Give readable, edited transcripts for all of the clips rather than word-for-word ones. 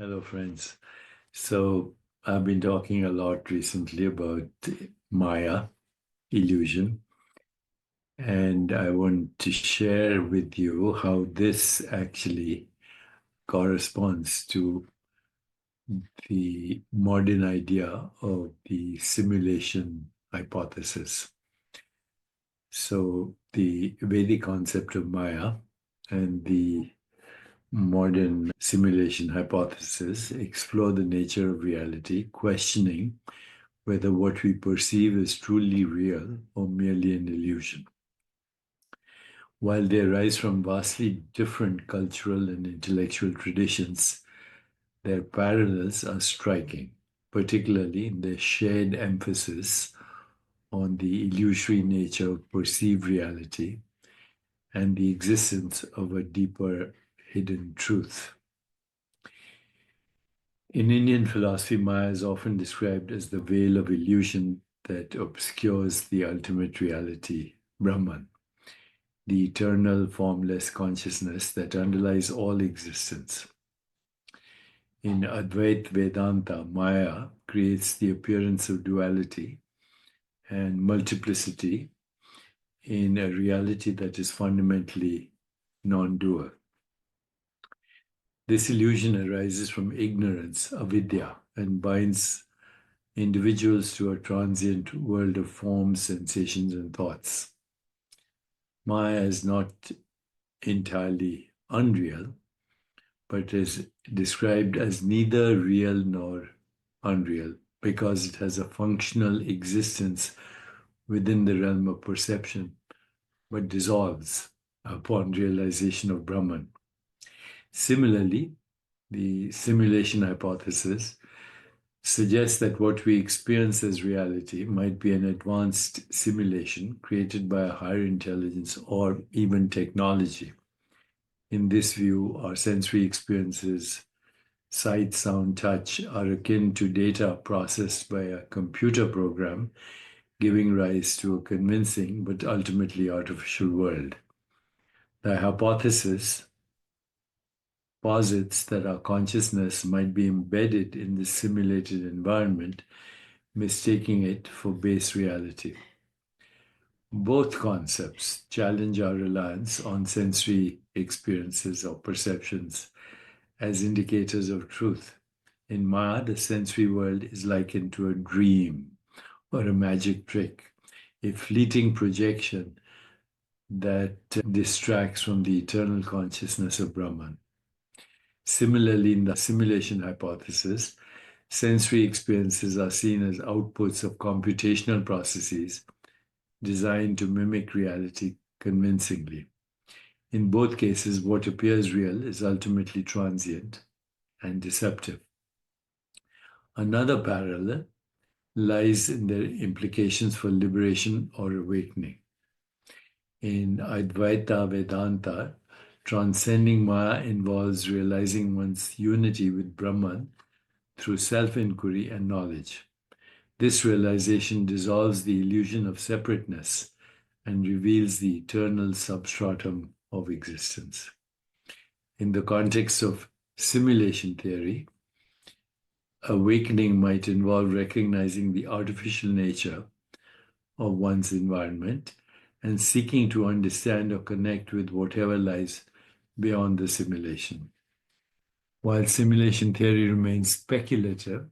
Hello, friends. So, I've been talking a lot recently about Maya, illusion, and I want to share with you how this actually corresponds to the modern idea of the simulation hypothesis. So, the Vedic concept of Maya and the modern simulation hypothesis explore the nature of reality, questioning whether what we perceive is truly real or merely an illusion. While they arise from vastly different cultural and intellectual traditions, their parallels are striking, particularly in their shared emphasis on the illusory nature of perceived reality and the existence of a deeper hidden truth. In Indian philosophy, Maya is often described as the veil of illusion that obscures the ultimate reality, Brahman, the eternal, formless consciousness that underlies all existence. In Advaita Vedanta, Maya creates the appearance of duality and multiplicity in a reality that is fundamentally non-dual. This illusion arises from ignorance, avidya, and binds individuals to a transient world of forms, sensations, and thoughts. Maya is not entirely unreal, but is described as neither real nor unreal because it has a functional existence within the realm of perception, but dissolves upon realization of Brahman. Similarly, the simulation hypothesis suggests that what we experience as reality might be an advanced simulation created by a higher intelligence or even technology. In this view, our sensory experiences, sight, sound, touch, are akin to data processed by a computer program, giving rise to a convincing but ultimately artificial world. The hypothesis posits that our consciousness might be embedded in this simulated environment, mistaking it for base reality. Both concepts challenge our reliance on sensory experiences or perceptions as indicators of truth. In Maya, the sensory world is likened to a dream or a magic trick, a fleeting projection that distracts from the eternal consciousness of Brahman. Similarly, in the simulation hypothesis, sensory experiences are seen as outputs of computational processes designed to mimic reality convincingly. In both cases, what appears real is ultimately transient and deceptive. Another parallel lies in their implications for liberation or awakening. In Advaita Vedanta, transcending Maya involves realizing one's unity with Brahman through self-inquiry and knowledge. This realization dissolves the illusion of separateness and reveals the eternal substratum of existence. In the context of simulation theory, awakening might involve recognizing the artificial nature of one's environment and seeking to understand or connect with whatever lies beyond the simulation. While simulation theory remains speculative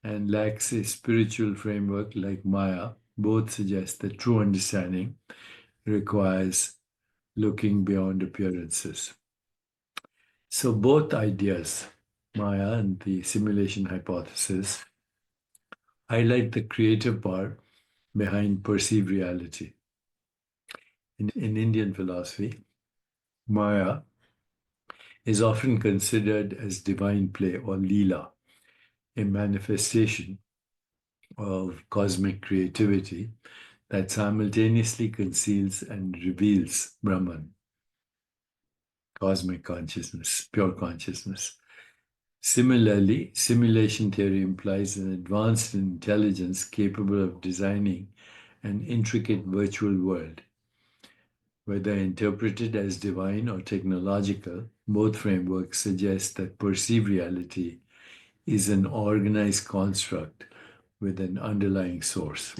and lacks a spiritual framework like Maya, both suggest that true understanding requires looking beyond appearances. So both ideas, Maya and the simulation hypothesis, highlight the creative power behind perceived reality. In Indian philosophy, Maya is often considered as divine play or lila, a manifestation of cosmic creativity that simultaneously conceals and reveals Brahman, cosmic consciousness, pure consciousness. Similarly, simulation theory implies an advanced intelligence capable of designing an intricate virtual world. Whether interpreted as divine or technological, Both frameworks suggest that perceived reality is an organized construct with an underlying source.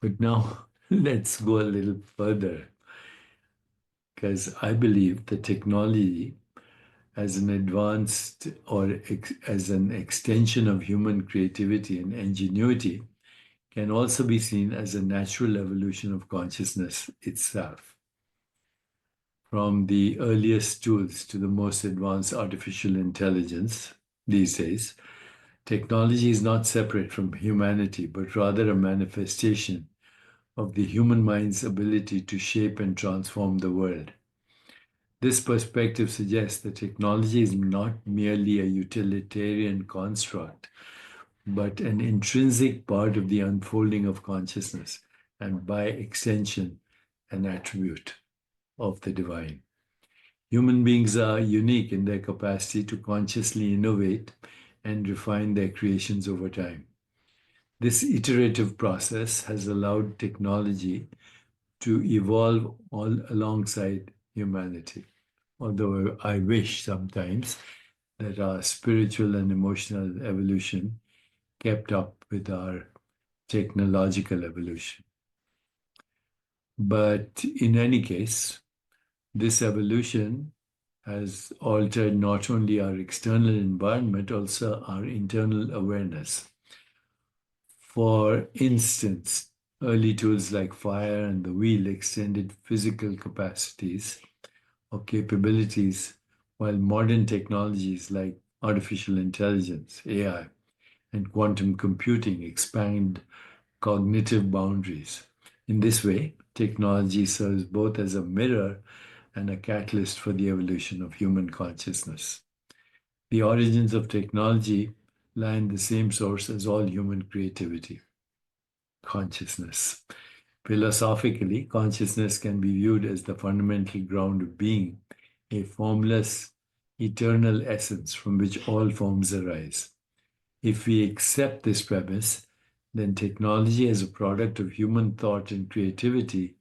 But now let's go a little further, because I believe that technology as an advanced or as an extension of human creativity and ingenuity can also be seen as a natural evolution of consciousness itself. From the earliest tools to the most advanced artificial intelligence these days, technology is not separate from humanity, but rather a manifestation of the human mind's ability to shape and transform the world. This perspective suggests that technology is not merely a utilitarian construct, but an intrinsic part of the unfolding of consciousness, and by extension, an attribute of the divine. Human beings are unique in their capacity to consciously innovate and refine their creations over time. This iterative process has allowed technology to evolve all alongside humanity. Although I wish sometimes that our spiritual and emotional evolution kept up with our technological evolution. But in any case, this evolution has altered not only our external environment, also our internal awareness. For instance, early tools like fire and the wheel extended physical capacities or capabilities, while modern technologies like artificial intelligence, AI, and quantum computing expand cognitive boundaries. In this way, technology serves both as a mirror and a catalyst for the evolution of human consciousness. The origins of technology lie in the same source as all human creativity: consciousness. Philosophically, consciousness can be viewed as the fundamental ground of being, a formless, eternal essence from which all forms arise. If we accept this premise, then technology as a product of human thought and creativity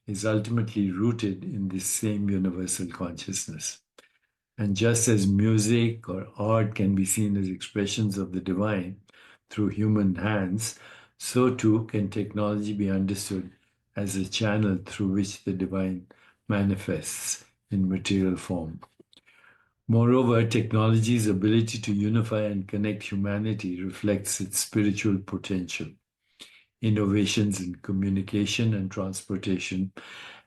is ultimately rooted in this same universal consciousness. And just as music or art can be seen as expressions of the divine through human hands, so too can technology be understood as a channel through which the divine manifests in material form. Moreover, technology's ability to unify and connect humanity reflects its spiritual potential. Innovations in communication and transportation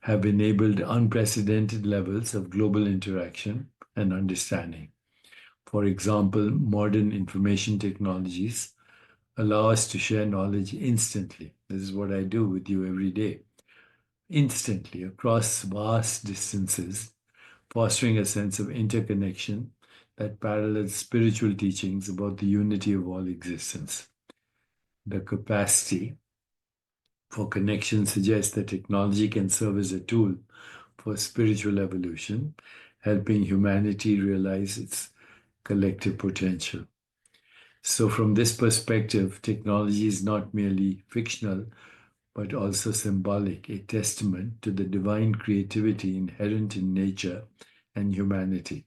have enabled unprecedented levels of global interaction and understanding. For example, modern information technologies allow us to share knowledge instantly. This is what I do with you every day. Instantly, across vast distances, fostering a sense of interconnection that parallels spiritual teachings about the unity of all existence. The capacity for connection suggests that technology can serve as a tool for spiritual evolution, helping humanity realize its collective potential. So, from this perspective, technology is not merely fictional, but also symbolic, a testament to the divine creativity inherent in nature and humanity.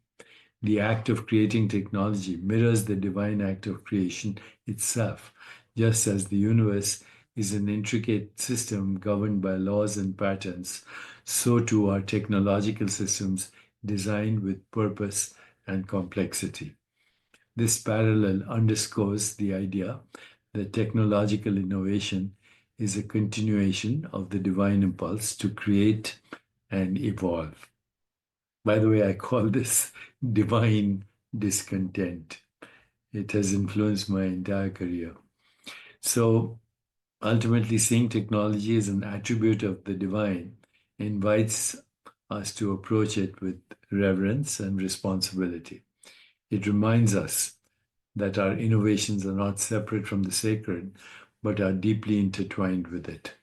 The act of creating technology mirrors the divine act of creation itself, just as the universe is an intricate system governed by laws and patterns, so too are technological systems designed with purpose and complexity. This parallel underscores the idea that technological innovation is a continuation of the divine impulse to create and evolve. By the way, I call this divine discontent. It has influenced my entire career. So ultimately, seeing technology as an attribute of the divine invites us to approach it with reverence and responsibility. It reminds us that our innovations are not separate from the sacred, but are deeply intertwined with it.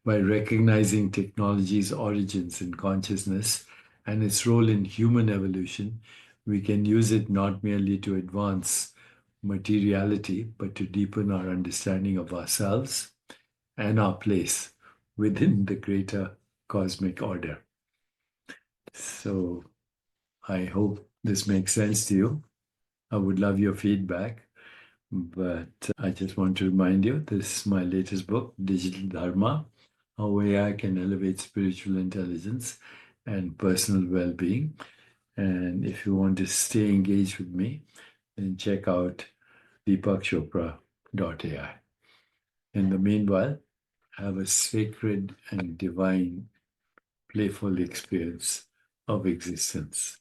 By recognizing technology's origins in consciousness and its role in human evolution, we can use it not merely to advance materiality, but to deepen our understanding of ourselves and our place within the greater cosmic order. So I hope this makes sense to you. I would love your feedback, but I just want to remind you this is my latest book, Digital Dharma: How AI Can Elevate Spiritual Intelligence and Personal Well-Being. And if you want to stay engaged with me, then check out deepakchopra.ai. In the meanwhile, have a sacred and divine, playful experience of existence.